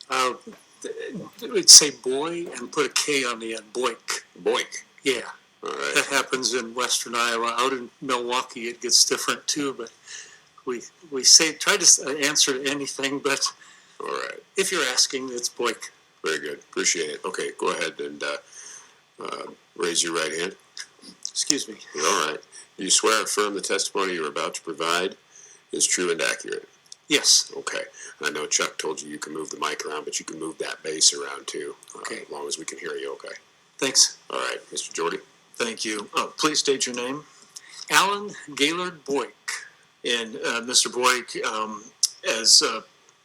Uh, It'd say boy and put a K on the end. Boeck. Boeck. Yeah. All right. That happens in western Iowa. Out in Milwaukee, it gets different too. But we say try to answer to anything. But all right. If you're asking, it's Boeck. Very good. Appreciate it. Okay, go ahead and raise your right hand. Excuse me. All right. Do you swear or affirm the testimony you're about to provide is true and accurate? Yes. Okay. I know Chuck told you can move the mic around, but you can move that bass around too. Okay. As long as we can hear you, okay. Thanks. All right. Mr. Jorde? Thank you. Please state your name. Alan Gaylord Boeck. And Mr. Boeck,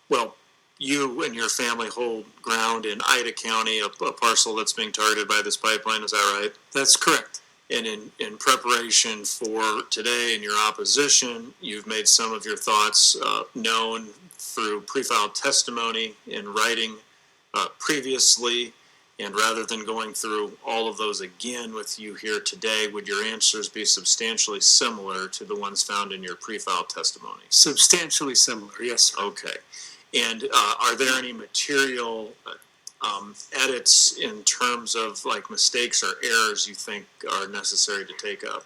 well, you and your family hold ground in Ida County, a parcel that's being targeted by this pipeline, is that right? That's correct. And in preparation for today in your opposition, you've made some of your thoughts known through pre-filed testimony in writing previously. And rather than going through all of those again with you here today, would your answers be substantially similar to the ones found in your pre-filed testimony? Substantially similar, yes, sir. Okay. And are there any material edits in terms of like mistakes or errors you think are necessary to take up?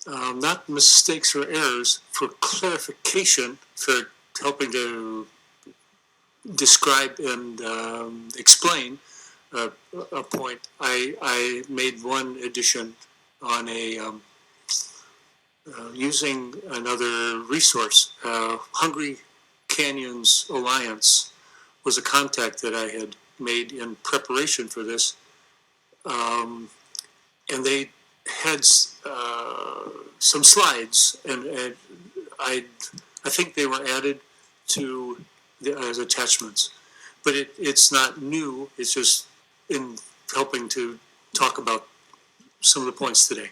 Not mistakes or errors, for clarification, for helping to describe and explain a point. I made one addition on using another resource. Hungry Canyons Alliance was a contact that I had made in preparation for this, and they had some slides, and I think they were added to as attachments, but it's not new. It's just in helping to talk about some of the points today.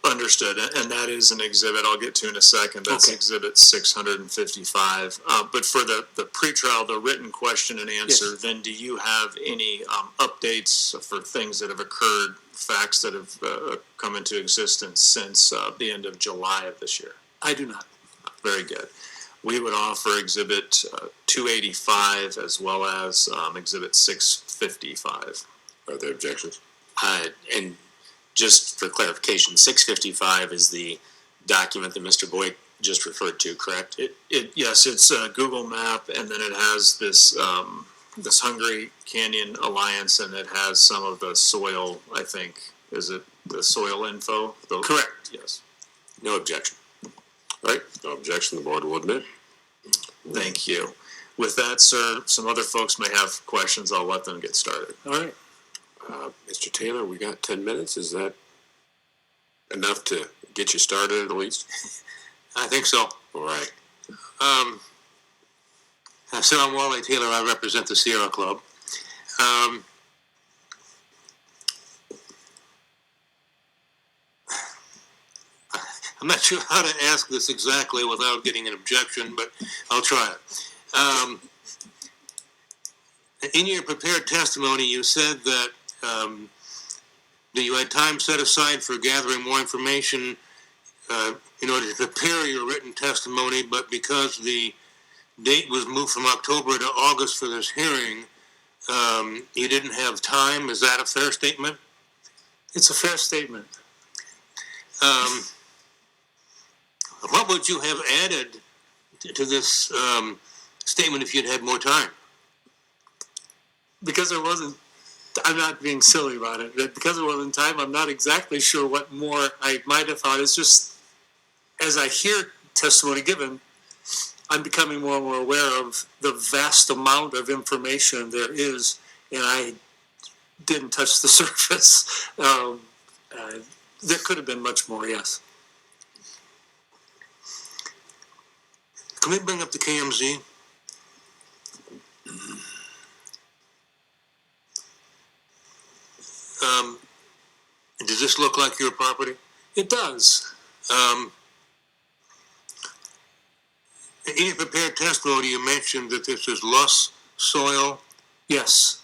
Understood. And that is an exhibit I'll get to in a second. That's okay. Exhibit 655. But for the pretrial, the written question and answer, yes. Then do you have any updates for things that have occurred, facts that have come into existence since the end of July of this year? I do not. Very good. We would offer Exhibit 285 as well as Exhibit 655. Are there objections? And just for clarification, 655 is the document that Mr. Boeck just referred to, correct? Yes, it's a Google map, and then it has this this Hungry Canyon Alliance, and it has some of the soil, I think. Is it the soil info? Correct. Yes. No objection. All right, no objection, the board will admit. Thank you. With that, sir, some other folks may have questions. I'll let them get started. All right. Mr. Taylor, we got 10 minutes. Is that enough to get you started at least? I think so. All right. So I'm Wally Taylor. I represent the Sierra Club. I'm not sure how to ask this exactly without getting an objection, but I'll try it. In your prepared testimony, you said that you had time set aside for gathering more information in order to prepare your written testimony, but because the date was moved from October to August for this hearing, you didn't have time. Is that a fair statement? It's a fair statement. What would you have added to this statement if you'd had more time? Because there wasn't, I'm not being silly about it, but because there wasn't time, I'm not exactly sure what more I might have thought. It's just, as I hear testimony given, I'm becoming more and more aware of the vast amount of information there is, and I didn't touch the surface. There could have been much more, yes. Can we bring up the KMZ? Does this look like your property? It does. In your prepared testimony, you mentioned that this is loess soil. Yes.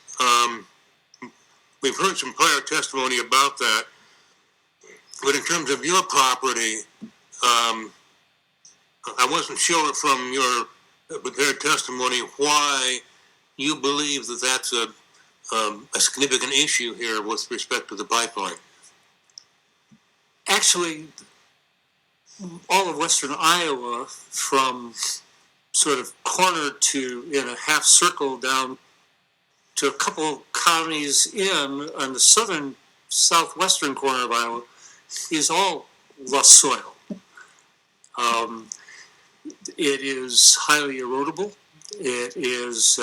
We've heard some prior testimony about that, but in terms of your property, I wasn't sure from your prepared testimony why you believe that that's a significant issue here with respect to the pipeline? Actually, all of western Iowa, from sort of corner to in a half circle down to a couple counties on the southwestern corner of Iowa, is all loess soil. It is highly erodible. It is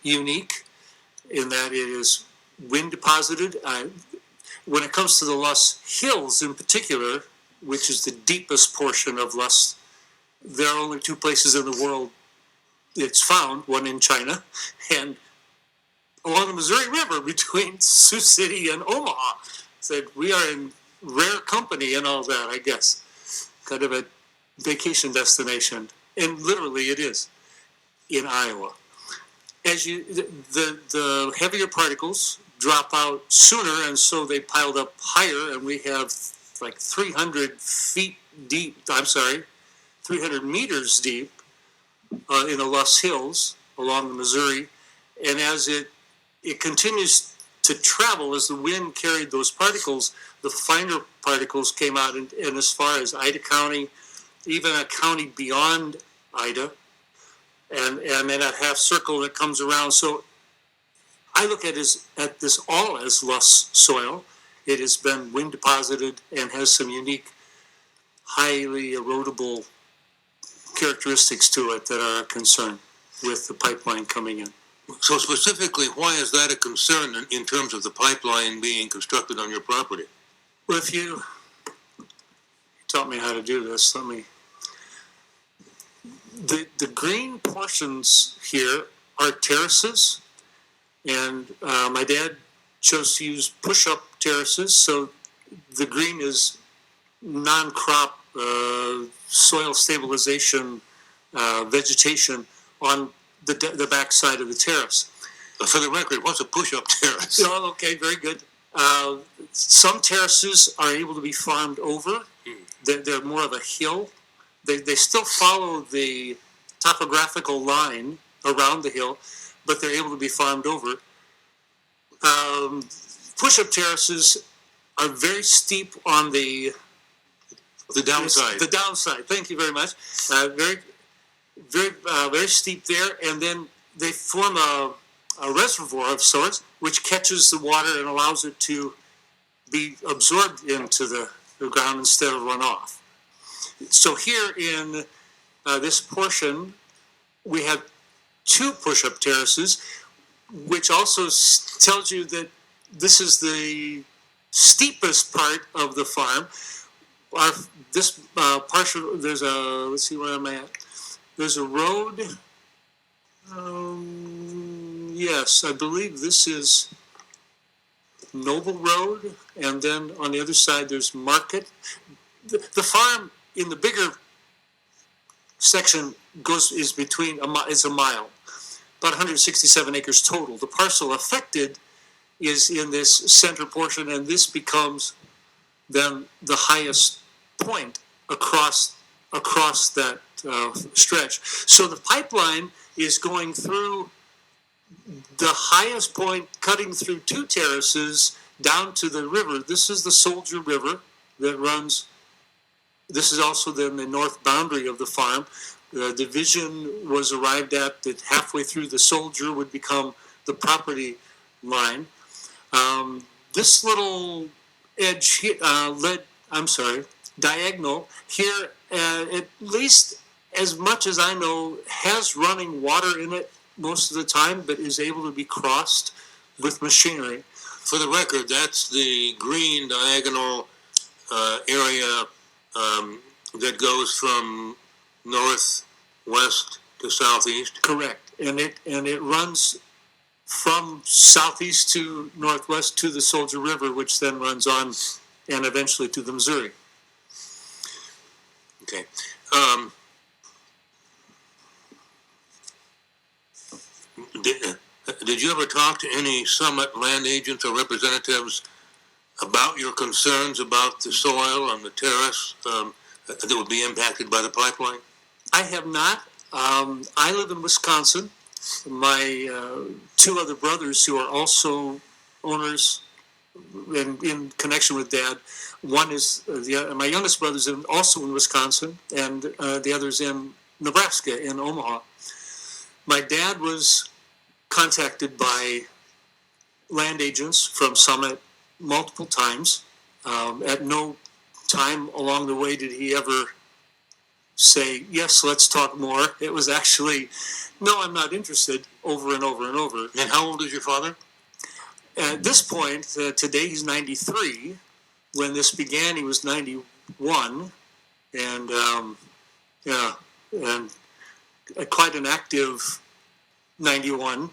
unique in that it is wind deposited. When it comes to the Loess Hills in particular, which is the deepest portion of Loess, there are only two places in the world it's found, one in China and along the Missouri River between Sioux City and Omaha. So we are in rare company and all that, I guess. Kind of a vacation destination. And literally it is in Iowa. As the heavier particles drop out sooner, and so they piled up higher, and we have like 300 meters deep in the Loess Hills along the Missouri. And as it continues to travel, as the wind carried those particles, the finer particles came out, and as far as Ida County, even a county beyond Ida, and then that half circle that comes around. So I look at this all as loess soil. It has been wind deposited and has some unique, highly erodible characteristics to it that are a concern with the pipeline coming in. So specifically, why is that a concern in terms of the pipeline being constructed on your property? Well, if you taught me how to do this, the green portions here are terraces, and my dad chose to use push-up terraces, so the green is non-crop soil stabilization vegetation on the back side of the terrace. For the record, what's a push-up terrace? Oh, okay, very good. Some terraces are able to be farmed over. They're more of a hill. They still follow the topographical line around the hill, but they're able to be farmed over. Push-up terraces are very steep on the downside. The downside. Thank you very much. Very steep there, and then they form a reservoir of sorts, which catches the water and allows it to be absorbed into the ground instead of run off. So here in this portion, we have two push-up terraces, which also tells you that this is the steepest part of the farm. This partial, there's a, let's see where I'm at. There's a road. Yes, I believe this is Noble Road, and then on the other side there's Market. The farm in the bigger section is between it's a mile, about 167 acres total. The parcel affected is in this center portion, and this becomes then the highest point across that stretch. So the pipeline is going through the highest point, cutting through two terraces down to the river. This is the Soldier River that runs. This is also then the north boundary of the farm. The division was arrived at that halfway through the Soldier would become the property line. This little edge diagonal here, at least as much as I know, has running water in it most of the time, but is able to be crossed with machinery. For the record, that's the green diagonal area that goes from northwest to southeast. Correct, and it runs from southeast to northwest to the Soldier River, which then runs on and eventually to the Missouri. Okay. Did you ever talk to any Summit land agents or representatives about your concerns about the soil on the terrace that would be impacted by the pipeline? I have not. I live in Wisconsin, my two other brothers who are also owners in connection with Dad. One is my youngest brother's also in Wisconsin, and the other's in Nebraska, in Omaha. My dad was contacted by land agents from Summit multiple times. At no time along the way did he ever say, yes, let's talk more. It was actually, no, I'm not interested, over and over and over. And how old is your father? At this point, today he's 93. When this began, he was 91. And, and quite an active 91.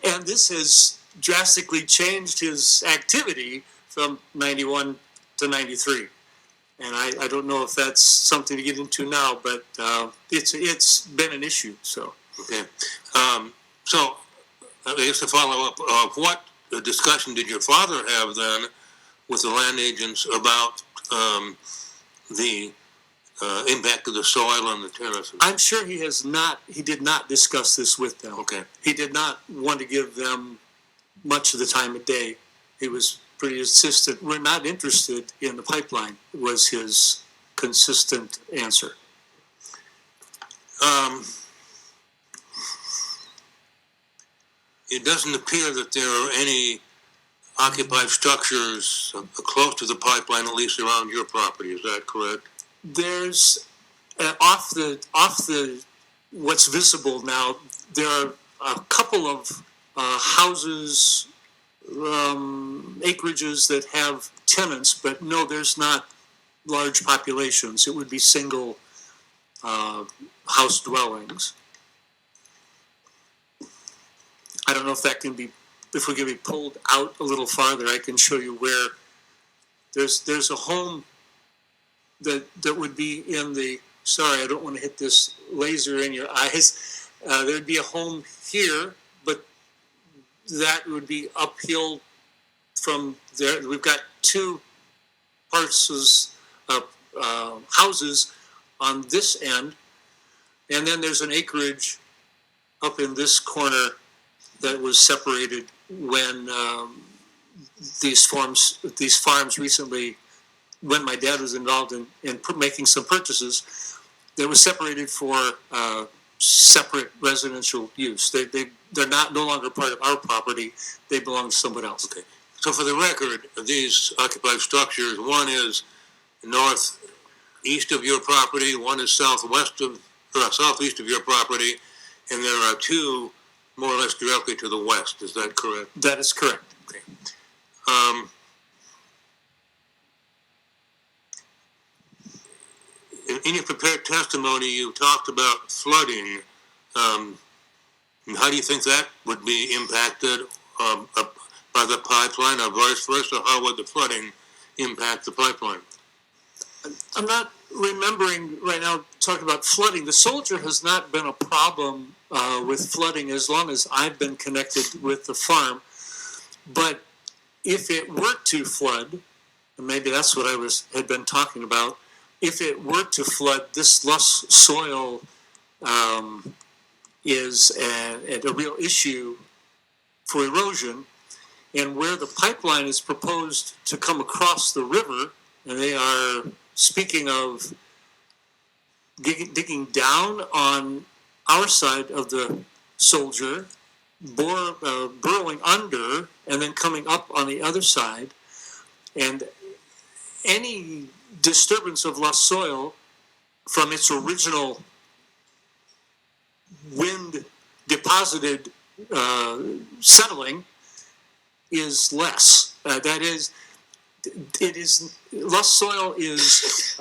And this has drastically changed his activity from 91 to 93. And I don't know if that's something to get into now, but it's been an issue. So Okay. So, I guess to follow up, what discussion did your father have then with the land agents about the impact of the soil on the terraces? I'm sure he did not discuss this with them. Okay. He did not want to give them much of the time of day. He was pretty insistent. We're not interested in the pipeline, was his consistent answer. It doesn't appear that there are any occupied structures close to the pipeline, at least around your property. Is that correct? There's off the what's visible now. There are a couple of houses, acreages that have tenants, but no, there's not large populations. It would be single house dwellings. I don't know if we can be pulled out a little farther. I can show you where there's a home that would be in the, sorry, I don't want to hit this laser in your eyes. There'd be a home here, but that would be uphill from there. We've got two parcels of houses on this end, and then there's an acreage up in this corner that was separated when these farms recently, when my dad was involved in making some purchases, that was separated for separate residential use. They're no longer part of our property. They belong to someone else. Okay. So for the record, these occupied structures, one is northeast of your property, one is southeast of your property, and there are two more or less directly to the west. Is that correct? That is correct. Okay. In your prepared testimony, you talked about flooding. How do you think that would be impacted by the pipeline, or vice versa? How would the flooding impact the pipeline? I'm not remembering right now talking about flooding. The Soldier has not been a problem with flooding as long as I've been connected with the farm. But if it were to flood, and maybe that's what I had been talking about, if it were to flood, this loess soil is a real issue for erosion. And where the pipeline is proposed to come across the river, and they are speaking of digging down on our side of the Soldier, burrowing under, and then coming up on the other side. And any disturbance of loess soil from its original wind deposited settling is less. That is, loess soil is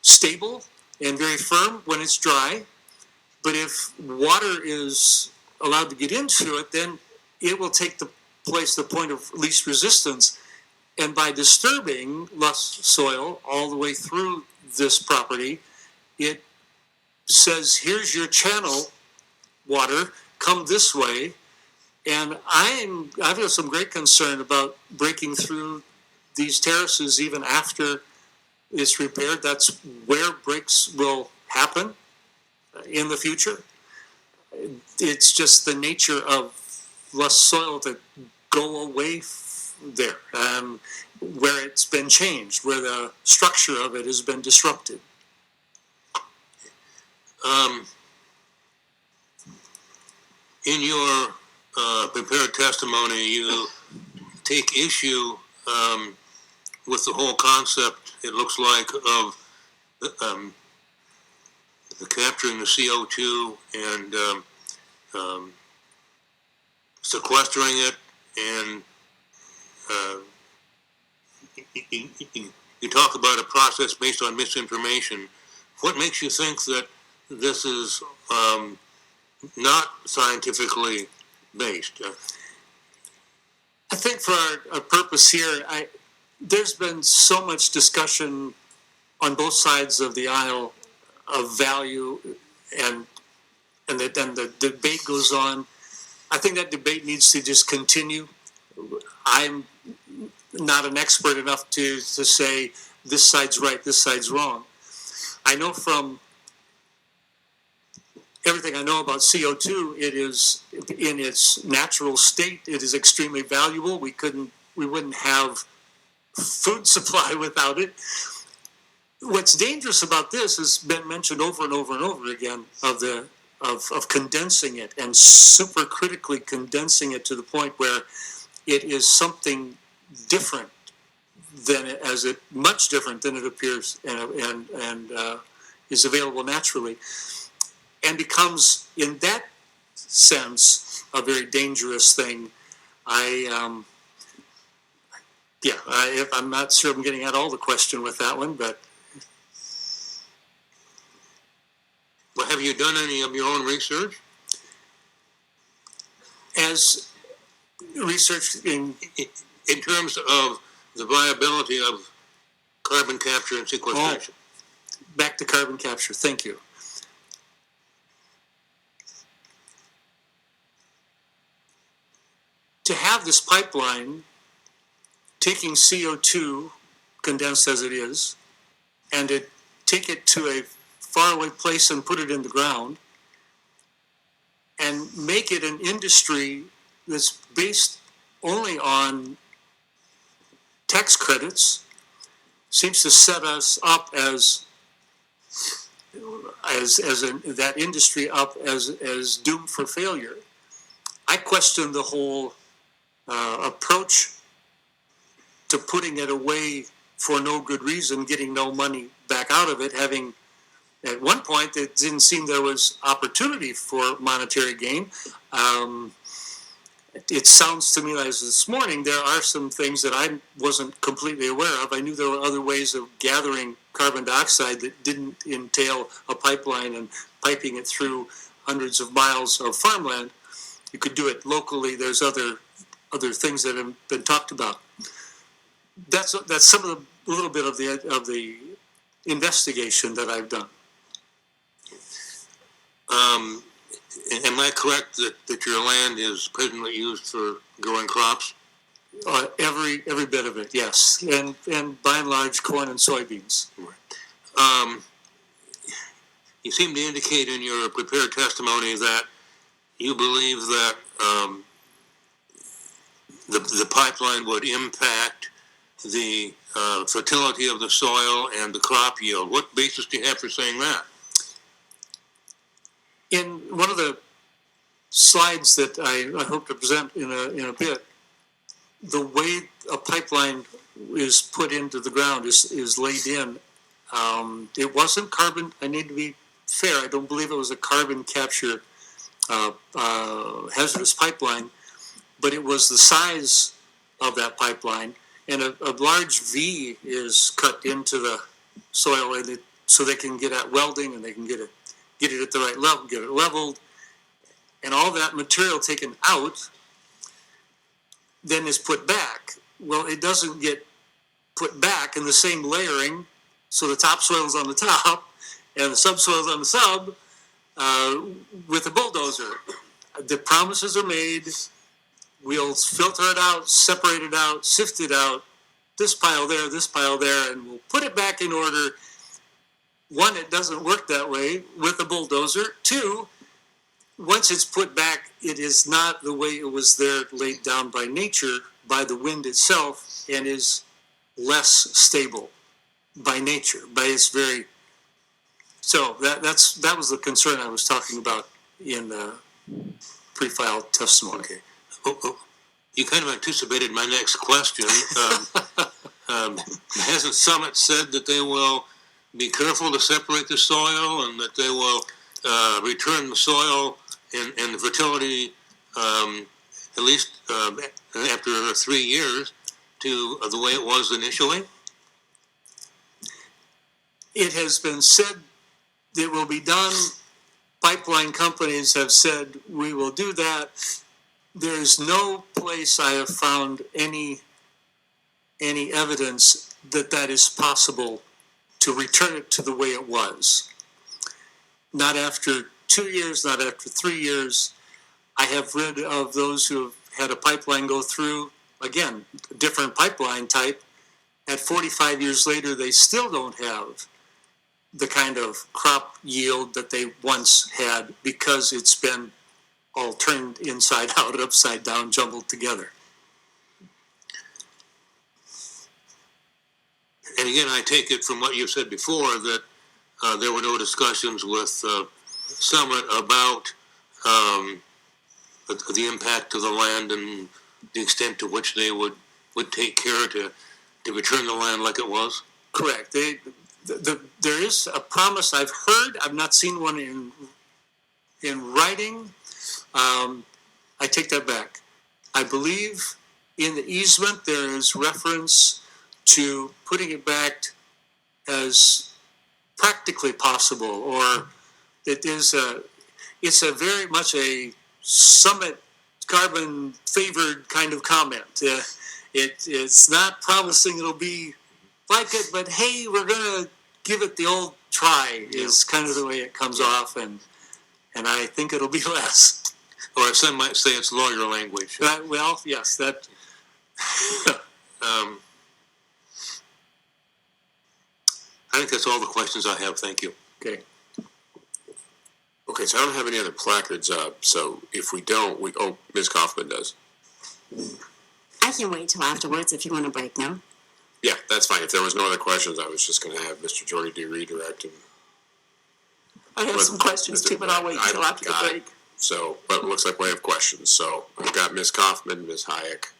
stable and very firm when it's dry, but if water is allowed to get into it, then it will take the point of least resistance. And by disturbing loess soil all the way through this property, it says, here's your channel, water, come this way. And I've got some great concern about breaking through these terraces even after it's repaired. That's where breaks will happen. in the future. It's just the nature of less soil that go away there, where it's been changed, where the structure of it has been disrupted. In your prepared testimony, you take issue with the whole concept, it looks like, of the capturing the CO2 and sequestering it, and you talk about a process based on misinformation. What makes you think that this is not scientifically based? I think for our purpose here, there's been so much discussion on both sides of the aisle of value, and then the debate goes on. I think that debate needs to just continue. I'm not an expert enough to say this side's right, this side's wrong. I know from everything I know about CO2, it is in its natural state, it is extremely valuable. We wouldn't have food supply without it. What's dangerous about this has been mentioned over and over and over again, of condensing it and supercritically condensing it to the point where it is something different much different than it appears, and is available naturally, and becomes, in that sense, a very dangerous thing. I'm not sure I'm getting at all the question with that one, but. Well, have you done any of your own research? As research in terms of the viability of carbon capture and sequestration? Back to carbon capture, thank you. To have this pipeline taking CO2, condensed as it is, and to take it to a faraway place and put it in the ground, and make it an industry that's based only on tax credits, seems to set us up that industry up as doomed for failure. I question the whole approach to putting it away for no good reason, getting no money back out of it, having at one point it didn't seem there was opportunity for monetary gain. It sounds to me, as this morning, there are some things that I wasn't completely aware of. I knew there were other ways of gathering carbon dioxide that didn't entail a pipeline and piping it through hundreds of miles of farmland. You could do it locally. There's other things that have been talked about. That's some of a little bit of the investigation that I've done. Am I correct that your land is presently used for growing crops? Every bit of it, yes, and by and large, corn and soybeans. You seem to indicate in your prepared testimony that you believe that the pipeline would impact the fertility of the soil and the crop yield. What basis do you have for saying that? In one of the slides that I hope to present in a bit, the way a pipeline is put into the ground is laid in. It wasn't carbon. I need to be fair. I don't believe it was a carbon capture hazardous pipeline, but it was the size of that pipeline, and a large V is cut into the soil, so they can get at welding, and they can get it at the right level, get it leveled, and all that material taken out then is put back. Well, it doesn't get put back in the same layering, so the topsoil is on the top and the subsoil is on the sub with a bulldozer. The promises are made. We'll filter it out, separate it out, sift it out, this pile there, and we'll put it back in order. one, it doesn't work that way with a bulldozer. Two, once it's put back, it is not the way it was there laid down by nature, by the wind itself, and is less stable by nature, by its very. So that was the concern I was talking about in pre-filed testimony. Okay. You kind of anticipated my next question. Hasn't Summit said that they will be careful to separate the soil and that they will return the soil and the fertility at least after 3 years to the way it was initially? It has been said it will be done. Pipeline companies have said we will do that. There's no place I have found any evidence that that is possible to return it to the way it was. Not after 2 years, not after 3 years. I have read of those who have had a pipeline go through, again, a different pipeline type. At 45 years later, they still don't have the kind of crop yield that they once had because it's been all turned inside out, upside down, jumbled together. And again, I take it from what you've said before that there were no discussions with Summit about the impact of the land and the extent to which they would take care to return the land like it was? Correct. There is a promise I've heard. I've not seen one in writing. I take that back. I believe in the easement there is reference to putting it back as practically possible, or it's a very much a Summit carbon favored kind of comment. It's not promising it'll be like it, but hey, we're gonna give it the old try is kind of the way it comes off, and I think it'll be less. Or some might say it's lawyer language. Well, yes, that. I think that's all the questions I have. Thank you. Okay. Okay, so I don't have any other placards up, so if we don't, Ms. Kaufman does. I can wait till afterwards if you want a break now. Yeah, that's fine. If there was no other questions, I was just gonna have Mr. Jorde do redirect and. I have some questions too, but I'll wait until after the break. So, but it looks like we have questions. So I've got Ms. Kaufman, Ms. Hayek,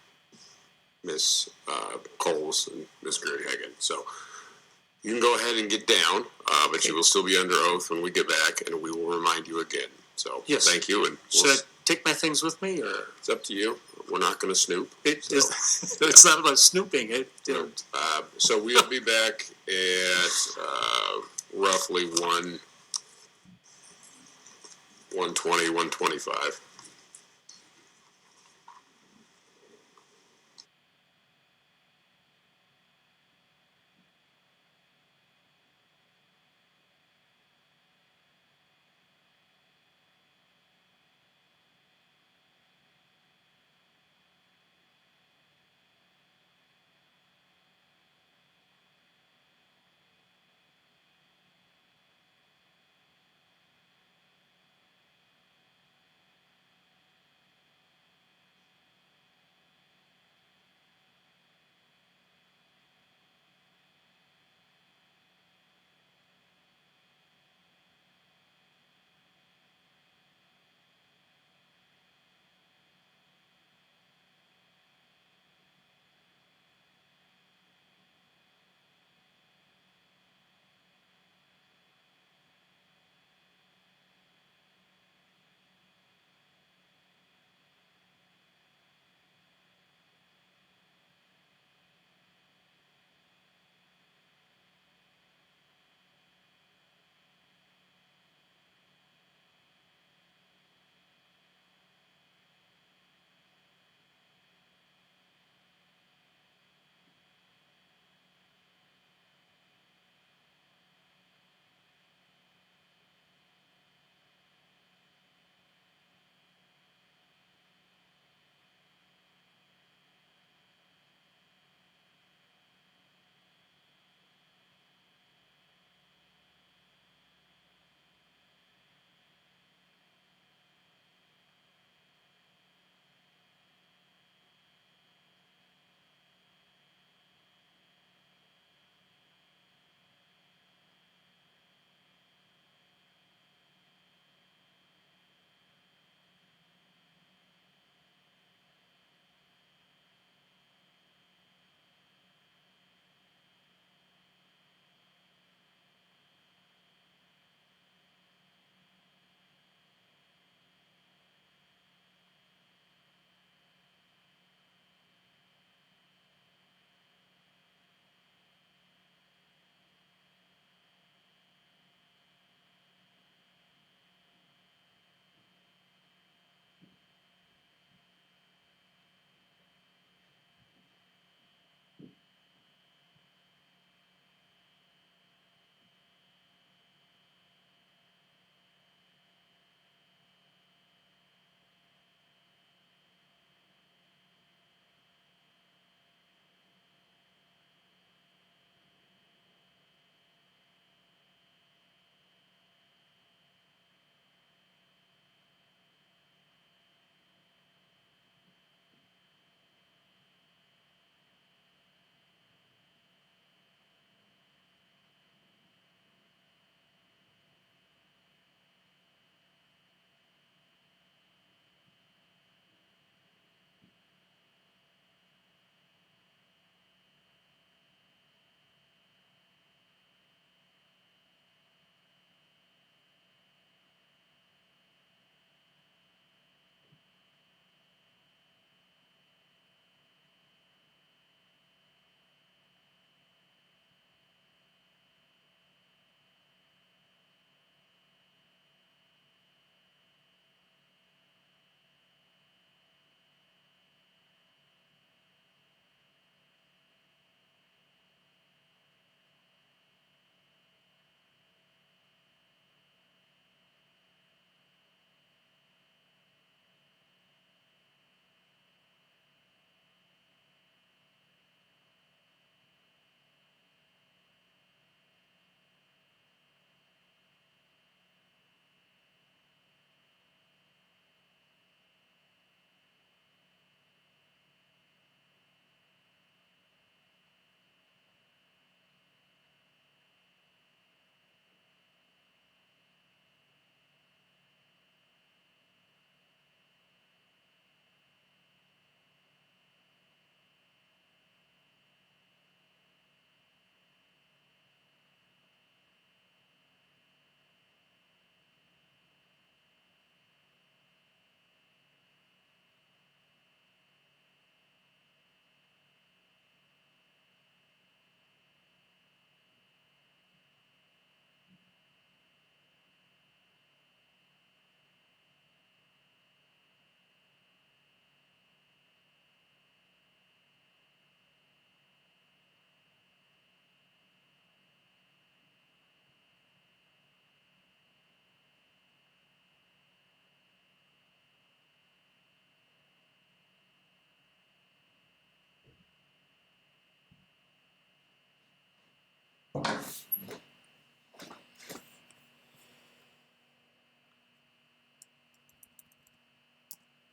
Ms. Coles, and Ms. Grierhagen. So you can go ahead and get down, but you will still be under oath when we get back, and we will remind you again. So Yes. thank you, and Should I take my things with me, or it's up to you. We're not going to snoop. it's not about snooping. So we'll be back at roughly 1:20, 1:25.